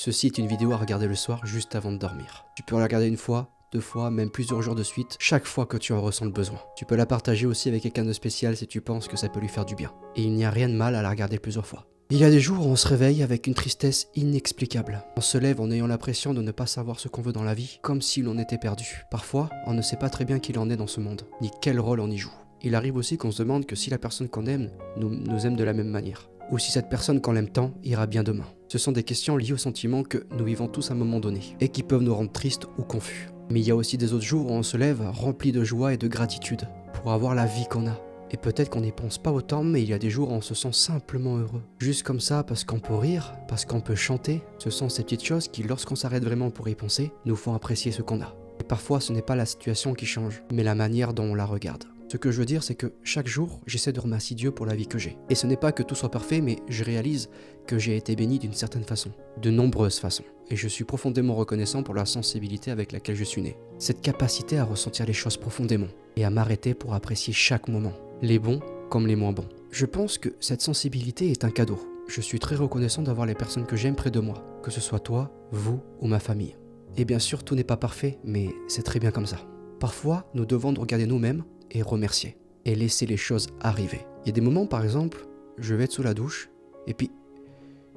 Ceci est une vidéo à regarder le soir juste avant de dormir. Tu peux la regarder une fois, 2 fois, même plusieurs jours de suite, chaque fois que tu en ressens le besoin. Tu peux la partager aussi avec quelqu'un de spécial si tu penses que ça peut lui faire du bien. Et il n'y a rien de mal à la regarder plusieurs fois. Il y a des jours où on se réveille avec une tristesse inexplicable. On se lève en ayant l'impression de ne pas savoir ce qu'on veut dans la vie, comme si l'on était perdu. Parfois, on ne sait pas très bien qui l'on est dans ce monde, ni quel rôle on y joue. Il arrive aussi qu'on se demande que si la personne qu'on aime nous aime de la même manière, ou si cette personne qu'on aime tant ira bien demain. Ce sont des questions liées au sentiment que nous vivons tous à un moment donné, et qui peuvent nous rendre tristes ou confus. Mais il y a aussi des autres jours où on se lève rempli de joie et de gratitude pour avoir la vie qu'on a. Et peut-être qu'on n'y pense pas autant, mais il y a des jours où on se sent simplement heureux. Juste comme ça, parce qu'on peut rire, parce qu'on peut chanter. Ce sont ces petites choses qui, lorsqu'on s'arrête vraiment pour y penser, nous font apprécier ce qu'on a. Et parfois, ce n'est pas la situation qui change, mais la manière dont on la regarde. Ce que je veux dire, c'est que chaque jour, j'essaie de remercier Dieu pour la vie que j'ai. Et ce n'est pas que tout soit parfait, mais je réalise que j'ai été béni d'une certaine façon. De nombreuses façons. Et je suis profondément reconnaissant pour la sensibilité avec laquelle je suis né. Cette capacité à ressentir les choses profondément. Et à m'arrêter pour apprécier chaque moment. Les bons comme les moins bons. Je pense que cette sensibilité est un cadeau. Je suis très reconnaissant d'avoir les personnes que j'aime près de moi. Que ce soit toi, vous ou ma famille. Et bien sûr, tout n'est pas parfait, mais c'est très bien comme ça. Parfois, nous devons nous regarder nous-mêmes et remercier, et laisser les choses arriver. Il y a des moments, par exemple, je vais être sous la douche, et puis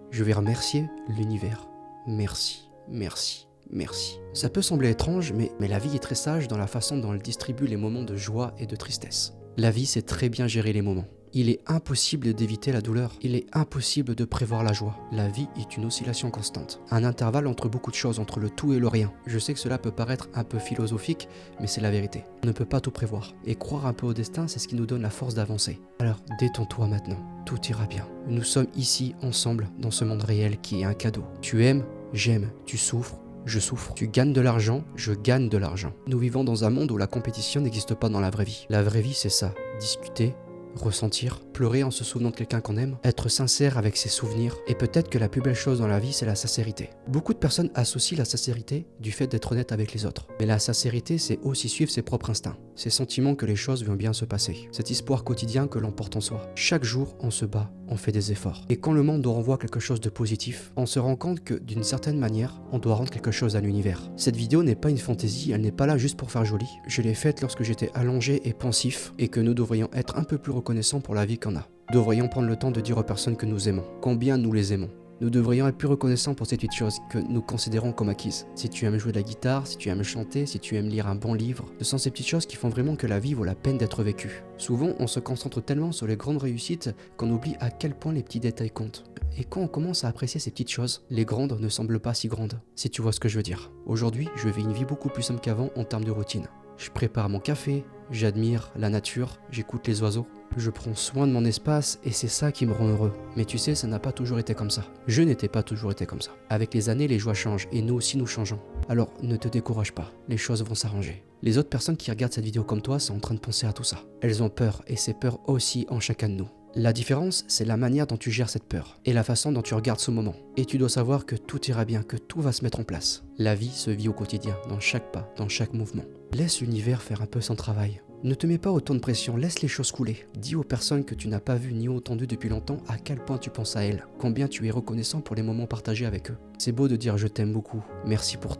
je vais remercier l'univers. Merci, merci, merci. Ça peut sembler étrange, mais la vie est très sage dans la façon dont elle distribue les moments de joie et de tristesse. La vie sait très bien gérer les moments. Il est impossible d'éviter la douleur. Il est impossible de prévoir la joie. La vie est une oscillation constante. Un intervalle entre beaucoup de choses, entre le tout et le rien. Je sais que cela peut paraître un peu philosophique, mais c'est la vérité. On ne peut pas tout prévoir. Et croire un peu au destin, c'est ce qui nous donne la force d'avancer. Alors, détends-toi maintenant. Tout ira bien. Nous sommes ici, ensemble, dans ce monde réel qui est un cadeau. Tu aimes, j'aime. Tu souffres, je souffre. Tu gagnes de l'argent, je gagne de l'argent. Nous vivons dans un monde où la compétition n'existe pas dans la vraie vie. La vraie vie, c'est ça. Discuter, ressentir, pleurer en se souvenant de quelqu'un qu'on aime, être sincère avec ses souvenirs, et peut-être que la plus belle chose dans la vie, c'est la sincérité. Beaucoup de personnes associent la sincérité du fait d'être honnête avec les autres. Mais la sincérité, c'est aussi suivre ses propres instincts, ces sentiments que les choses vont bien se passer, cet espoir quotidien que l'on porte en soi. Chaque jour, on se bat, on fait des efforts. Et quand le monde nous renvoie quelque chose de positif, on se rend compte que, d'une certaine manière, on doit rendre quelque chose à l'univers. Cette vidéo n'est pas une fantaisie, elle n'est pas là juste pour faire joli. Je l'ai faite lorsque j'étais allongé et pensif, et que nous devrions être un peu plus reconnaissants pour la vie qu'on a. Nous devrions prendre le temps de dire aux personnes que nous aimons, combien nous les aimons. Nous devrions être plus reconnaissants pour ces petites choses que nous considérons comme acquises. Si tu aimes jouer de la guitare, si tu aimes chanter, si tu aimes lire un bon livre, ce sont ces petites choses qui font vraiment que la vie vaut la peine d'être vécue. Souvent, on se concentre tellement sur les grandes réussites qu'on oublie à quel point les petits détails comptent. Et quand on commence à apprécier ces petites choses, les grandes ne semblent pas si grandes, si tu vois ce que je veux dire. Aujourd'hui, je vis une vie beaucoup plus simple qu'avant en termes de routine. Je prépare mon café, j'admire la nature, j'écoute les oiseaux. Je prends soin de mon espace et c'est ça qui me rend heureux. Mais tu sais, ça n'a pas toujours été comme ça. Je n'étais pas toujours été comme ça. Avec les années, les joies changent et nous aussi nous changeons. Alors ne te décourage pas, les choses vont s'arranger. Les autres personnes qui regardent cette vidéo comme toi sont en train de penser à tout ça. Elles ont peur et ces peurs aussi en chacun de nous. La différence, c'est la manière dont tu gères cette peur et la façon dont tu regardes ce moment. Et tu dois savoir que tout ira bien, que tout va se mettre en place. La vie se vit au quotidien, dans chaque pas, dans chaque mouvement. Laisse l'univers faire un peu son travail. Ne te mets pas autant de pression, laisse les choses couler. Dis aux personnes que tu n'as pas vues ni entendues depuis longtemps à quel point tu penses à elles, combien tu es reconnaissant pour les moments partagés avec eux. C'est beau de dire je t'aime beaucoup, merci pour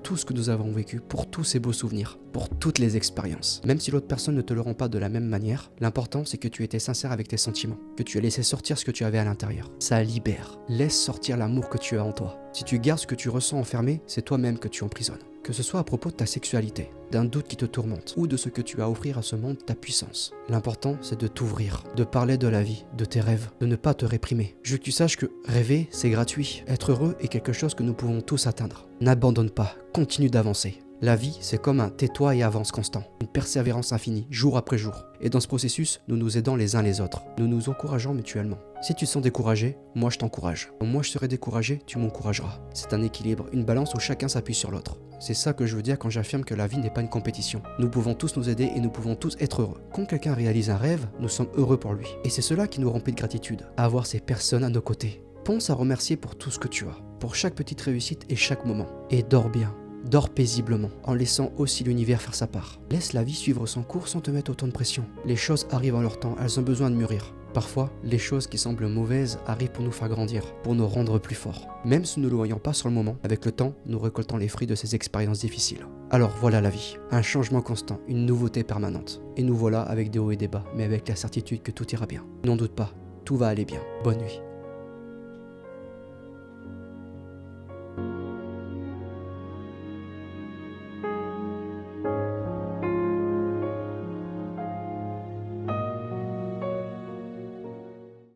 tout ce que nous avons vécu, pour tous ces beaux souvenirs, pour toutes les expériences. Même si l'autre personne ne te le rend pas de la même manière, l'important c'est que tu étais sincère avec tes sentiments, que tu as laissé sortir ce que tu avais à l'intérieur. Ça libère. Laisse sortir l'amour que tu as en toi. Si tu gardes ce que tu ressens enfermé, c'est toi-même que tu emprisonnes. Que ce soit à propos de ta sexualité, d'un doute qui te tourmente, ou de ce que tu as à offrir à ce monde, ta puissance. L'important, c'est de t'ouvrir, de parler de la vie, de tes rêves, de ne pas te réprimer. Je veux que tu saches que rêver, c'est gratuit. Être heureux est quelque chose que nous pouvons tous atteindre. N'abandonne pas, continue d'avancer. La vie, c'est comme un tais-toi et avance constant, une persévérance infinie, jour après jour. Et dans ce processus, nous nous aidons les uns les autres, nous nous encourageons mutuellement. Si tu te sens découragé, moi je t'encourage. Quand moi je serai découragé, tu m'encourageras. C'est un équilibre, une balance où chacun s'appuie sur l'autre. C'est ça que je veux dire quand j'affirme que la vie n'est pas une compétition. Nous pouvons tous nous aider et nous pouvons tous être heureux. Quand quelqu'un réalise un rêve, nous sommes heureux pour lui. Et c'est cela qui nous remplit de gratitude, avoir ces personnes à nos côtés. Pense à remercier pour tout ce que tu as, pour chaque petite réussite et chaque moment. Et dors bien. Dors paisiblement, en laissant aussi l'univers faire sa part. Laisse la vie suivre son cours sans te mettre autant de pression. Les choses arrivent en leur temps, elles ont besoin de mûrir. Parfois, les choses qui semblent mauvaises arrivent pour nous faire grandir, pour nous rendre plus forts. Même si nous ne le voyons pas sur le moment, avec le temps, nous récoltons les fruits de ces expériences difficiles. Alors voilà la vie, un changement constant, une nouveauté permanente. Et nous voilà avec des hauts et des bas, mais avec la certitude que tout ira bien. N'en doute pas, tout va aller bien. Bonne nuit.